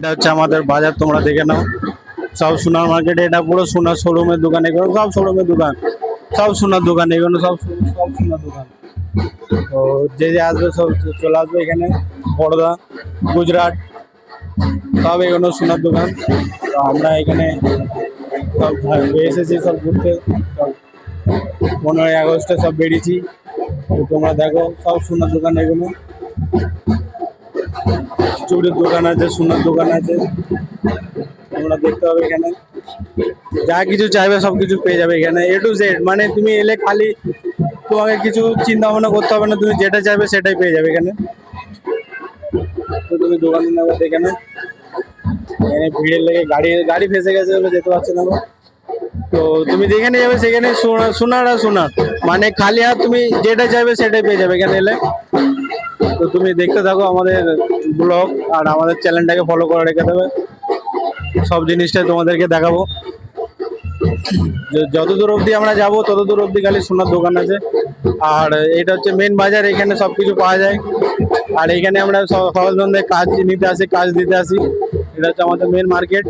এটা হচ্ছে আমাদের বাজার, তোমরা দেখে নাও। সব সোনার মার্কেটে, এটা পুরো সোনার শোরুমের দোকান, এগুলো সব শোরুমের দোকান, সব সোনার দোকান, এগুলো সব সব সোনার দোকান। তো যে যে আসবে সব চলে আসবে এখানে। বড়দা, গুজরাট, সব এগুলো সোনার দোকান। তো আমরা এখানে সব এসেছি সব ঘুরতে। সব 15ই আগস্টে সব বেরিয়েছি। তো তোমরা দেখো সব সোনার দোকান, এগুলো চুড়ির দোকান আছে, সোনার দোকান আছে, তোমরা দেখতে হবে এখানে। যা কিছু চাইবে সব কিছু পেয়ে যাবে এখানে, A to Z। মানে তুমি এলে খালি তোমাকে কিছু চিন্তা ভাবনা করতে হবে না, তুমি যেটা চাইবে সেটাই পেয়ে যাবে এখানে। তো তুমি দোকানে নেবে দেখে নাও। এখানে ভিড়ের লেগে গাড়ি গাড়ি ফেসে গেছে বলে যেতে পারছে না গো। তো তুমি যেখানে যাবে সেখানে সোনার আর সোনার, মানে খালি আর তুমি যেটা চাইবে সেটাই পেয়ে যাবে এখানে এলে। তো তুমি দেখতে থাকো আমাদের ব্লগ, আর আমাদের চ্যানেলটাকে ফলো করে রেখে দেবে। সব জিনিসটাই তোমাদেরকে দেখাবো। যতদূর অবধি আমরা যাব ততদূর অবধি খালি সোনার দোকান আছে। আর এটা হচ্ছে মেন বাজার, এখানে সবকিছু পাওয়া যায়। আর এখানে আমরা সহজ বন্ধে কাজ নিতে আসি, কাজ দিতে আসি। এটা হচ্ছে আমাদের মেন মার্কেট।